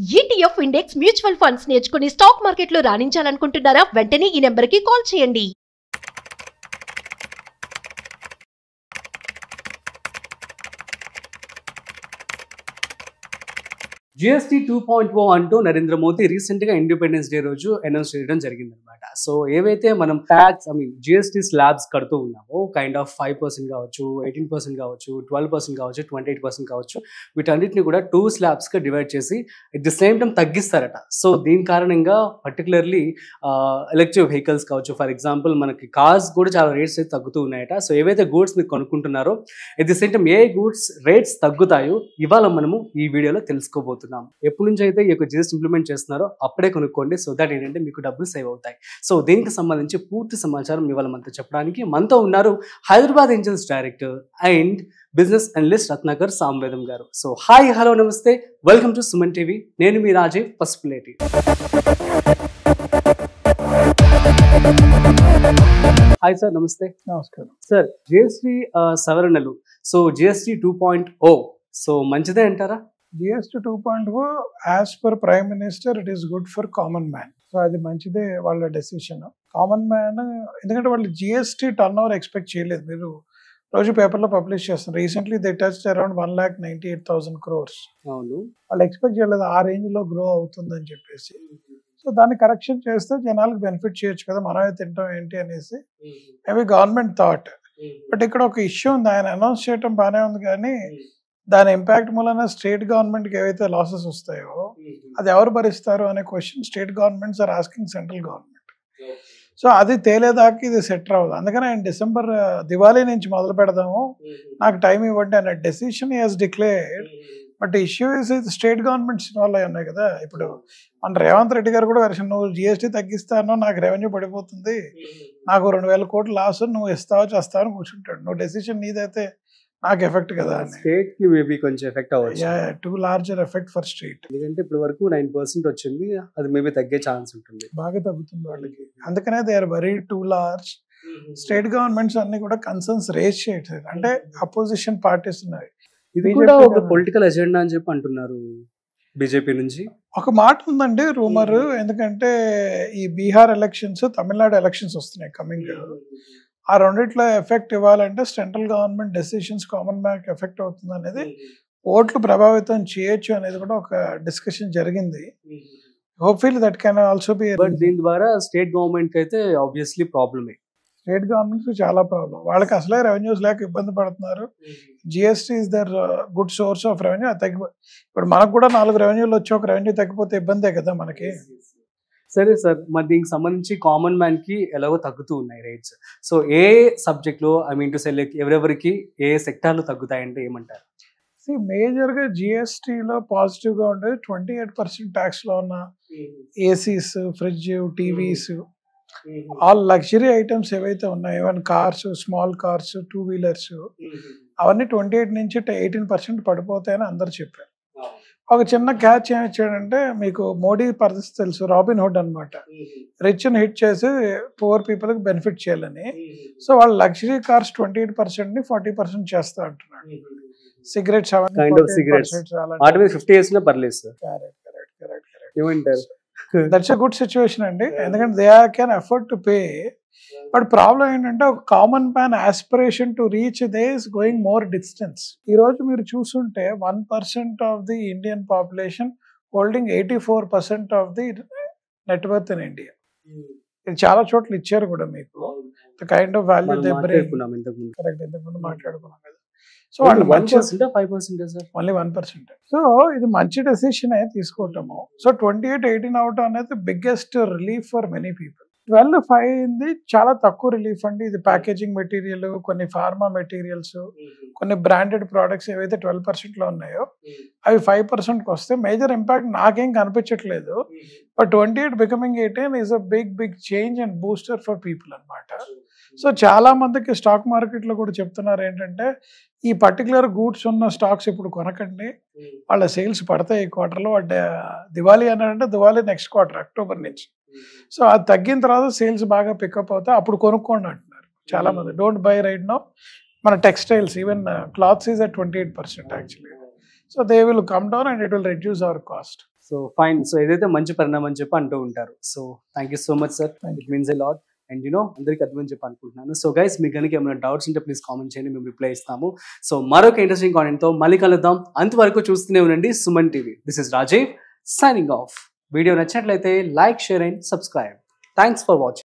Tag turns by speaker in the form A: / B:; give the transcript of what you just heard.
A: ETF index mutual funds నేర్చుకుని stock మార్కెట్లో రాణించాలనుకుంటున్నారా? వెంటనే ఈ నెంబర్కి కాల్ చేయండి.
B: GST 2.0 అంటూ నరేంద్ర మోదీ రీసెంట్ గా ఇండిపెండెన్స్ డే రోజు అనౌన్స్ చేయడం జరిగిందనమాట. సో ఏవైతే మనం ట్యాక్స్ GST స్లాబ్స్ కడుతూ ఉన్నామో కైండ్ ఆఫ్ 5% కావచ్చు, 18% కావచ్చు, 12% కావచ్చు, 28% కావచ్చు, వీటన్నిటిని కూడా 2 స్లాబ్స్ గా డివైడ్ చేసి అట్ ది సేమ్ టైం తగ్గిస్తారట. సో దీని కారణంగా పర్టికులర్లీ ఎలక్ట్రిక్ వెహికల్స్ కావచ్చు, ఫర్ ఎగ్జాంపుల్ మనకి కార్స్ కూడా చాలా రేట్స్ అయితే తగ్గుతూ ఉన్నాయట. సో ఏవైతే గూడ్స్ మీరు కొనుక్కుంటున్నారో అట్ ది సేమ్ టైం ఏ గూడ్స్ రేట్స్ తగ్గుతాయో ఇవాళ మనము ఈ వీడియోలో తెలుసుకోబోతున్నాం. ఎప్పటి నుంచి అయితే ఈ యొక్క జిఎస్టీ ఇంప్లిమెంట్ చేస్తున్నారో అప్పుడే కొనుక్కోండి. సో దట్ ఏంటంటే మీకు డబ్బులు సేవ్ అవుతాయి. సో దీనికి సంబంధించి పూర్తి సమాచారం ఇవాళ మనతో చెప్పడానికి మనతో ఉన్నారు Hyderabad Angels director and business analyst Ratnakar Samavedam గారు. So hi, hello, namaste, welcome to Suman TV. నేను మీ రాజీవ్ పసుపులేటి. Hi sir, namaste.
C: నమస్కారం
B: సార్, జిఎస్టీ సవరణలు, సో జిఎస్టీ 2.0 సో మంచిదే అంటారా?
C: GST 2.0 as per prime minister it is good for common man. So అది మంచిదే వాళ్ళ డెసిషన్. కామన్ మ్యాన్ ఎందుకంటే వాళ్ళు జిఎస్టీ టర్న్ ఓవర్ ఎక్స్పెక్ట్ చేయలేదు. మీరు రోజు పేపర్లో పబ్లిష్ చేస్తున్నారు. Recently they touch around 1,98,000 crores.
B: అవును,
C: వాళ్ళు ఎక్స్పెక్ట్ చేయలేదు ఆ రేంజ్ లో గ్రో అవుతుందని చెప్పేసి. సో దాన్ని కరెక్షన్ చేస్తే జనాలకు బెనిఫిట్ చేయొచ్చు కదా, మనమే తింటాం ఏంటి అనేసి మేబీ గవర్నమెంట్ థాట్. బట్ ఇక్కడ ఒక ఇష్యూ ఉంది. ఆయన అనౌన్స్ చేయడం బాగానే ఉంది, కానీ దాని ఇంపాక్ట్ మూలన స్టేట్ గవర్నమెంట్కి ఏవైతే లాసెస్ వస్తాయో అది ఎవరు భరిస్తారు అనే question state governments are asking central government. So అది తేలేదాకా ఇది సెట్ అవ్వదు. అందుకని ఆయన డిసెంబర్ దివాళీ నుంచి మొదలు పెడదాము, నాకు టైం ఇవ్వండి అనే decision has declared. But issue is state governments involve అయి ఉన్నాయి కదా. ఇప్పుడు మన రేవంత్ రెడ్డి గారు కూడా వెర్షన్, నువ్వు జిఎస్టీ తగ్గిస్తానో నాకు రెవెన్యూ పడిపోతుంది, నాకు 2,000 కోట్లు లాస్, నువ్వు ఇస్తావో చేస్తావు అని కూర్చుంటాడు. నువ్వు డెసిషన్ నీదైతే నాకు ఎఫెక్ట్ కదా.
B: స్టేట్ కి మేబీ కొంచెం ఎఫెక్ట్ అవ్వచ్చు.
C: Two larger effect for state.
B: ఎందుకంటే ఇప్పటి వరకు 9% వచ్చింది, అది మేబీ తగ్గే ఛాన్స్ ఉంటుంది,
C: బాగా తగ్గుతుంది వాళ్ళకి. అందుకనే they are very too large. State governments అన్ని కూడా కన్సర్న్స్ రేజ్ చేయట్లేదు, అంటే అపోజిషన్ పార్టీస్ ఉన్నాయి.
B: ఇది కూడా ఒక పొలిటికల్ ఎజెండా అని చెప్పి అంటున్నారు బీజేపీ నుంచి.
C: ఒక మాట ఉందండి రూమర్, ఎందుకంటే ఈ బీహార్ ఎలక్షన్స్, తమిళనాడు ఎలక్షన్స్ వస్తున్నాయి కమింగ్. ఆ రెండిట్లో ఎఫెక్ట్ ఇవ్వాలంటే central government decisions common man effect అవుతుంది అనేది, ఓట్లు ప్రభావితం చేయొచ్చు అనేది కూడా ఒక డిస్కషన్ జరిగింది. Hopefully that can also be.
B: But దీని ద్వారా స్టేట్ గవర్నమెంట్ అయితే ఆబ్వియస్లీ ప్రాబ్లమే.
C: స్టేట్ గవర్నమెంట్స్ చాలా ప్రాబ్లం. వాళ్ళకి అసలే రెవెన్యూస్ లేక ఇబ్బంది పడుతున్నారు. GST is the good source of revenue. ఇప్పుడు మనకు కూడా 4 రెవెన్యూలు వచ్చి ఒక రెవెన్యూ తగ్గిపోతే ఇబ్బందే కదా మనకి.
B: సరే సార్, మరి దీనికి సంబంధించి కామన్ మ్యాన్ కి ఎలాగో తగ్గుతూ ఉన్నాయి రేట్స్. సో ఏ సబ్జెక్ట్ లో టు సెలెక్ట్ ఎవరెవరికి ఏ సెక్టార్లు తగ్గుతాయంటే ఏమంటారు?
C: మేజర్గా జిఎస్టీలో పాజిటివ్గా ఉండేది 28% ట్యాక్స్లో ఉన్న ACs, fridge, TVs, all luxury items ఏవైతే ఉన్నాయో, even cars, small cars, 2 wheelers, అవన్నీ 28 నుంచి 18% పడిపోతాయని అందరు చెప్పారు. ఒక చిన్న క్యాచ్ ఏమి ఇచ్చాడంటే, మీకు మోడీ పరిస్థితి తెలుసు, రాబిన్ హుడ్ అనమాట. రిచ్ని హిట్ చేసి పూర్ పీపుల్కి బెనిఫిట్ చేయాలని. సో వాళ్ళు లగ్జరీ కార్స్ 28% 40% చేస్తా అంటున్నాడు. Cigarettes that's a good situation అండి, ఎందుకంటే they can afford to pay. But problem ఏంటంటే ఒక common man aspiration to reach they is going more distance. ఈ రోజు మీరు చూస్తుంటే 1% of the Indian population holding 84% of the net worth in India. ఇది చాలా చోట్ల ఇచ్చారు కూడా మీకు. The kind of value they bring. Correct, ఇంతకుముందు మాట్లాడుకున్నాం కదా. సో వాళ్ళు ఓన్లీ 1%. సో ఇది మంచి డెసిషన్ తీసుకోవటము. సో 28-18 అవటం అనేది biggest relief for many people. 12.5 అయింది చాలా తక్కువ రిలీఫ్ అండి. ఇది ప్యాకేజింగ్ మెటీరియల్, కొన్ని ఫార్మా మెటీరియల్స్, కొన్ని బ్రాండెడ్ ప్రోడక్ట్స్ ఏవైతే 12%లో ఉన్నాయో అవి 5%కి వస్తే మేజర్ ఇంపాక్ట్ నాకేం కనిపించట్లేదు. But 28 becoming 18 is a big change and booster for people అనమాట. సో చాలా మందికి స్టాక్ మార్కెట్లో కూడా చెప్తున్నారు ఏంటంటే, ఈ పర్టికులర్ గూడ్స్ ఉన్న స్టాక్స్ ఇప్పుడు కొనకండి, వాళ్ళ సేల్స్ పడతాయి ఈ క్వార్టర్లో. దివాళీ అన్నాడంటే దివాళీ నెక్స్ట్ క్వార్టర్ అక్టోబర్ నుంచి. సో అది తగ్గిన తర్వాత సేల్స్ బాగా పికప్ అవుతాయి, అప్పుడు కొనుక్కోండి అంటున్నారు చాలా మంది. Don't buy right now. మన textiles, even clothes is at 28% actually. So they will come down and it will reduce our cost.
B: So fine. So ఏదైతే మంచి పరిణామం అని చెప్పి అంటూ ఉంటారు. So thank you so much sir, it means a lot. And అందరికీ అర్థమని చెప్పి అనుకుంటున్నాను. సో గైస్, మీకు కనుక ఏమైనా డౌట్స్ ఉంటే ప్లీజ్ కామెంట్ చేయండి, మేము రిప్లై ఇస్తాము. సో మరొక ఇంట్రెస్టింగ్ కాంటెంట్తో మళ్ళీ కలుద్దాం. అంతవరకు చూస్తూనే ఉండండి Suman TV. This is Rajeev signing off. Video నచ్చినట్లయితే like, share and subscribe. Thanks for watching.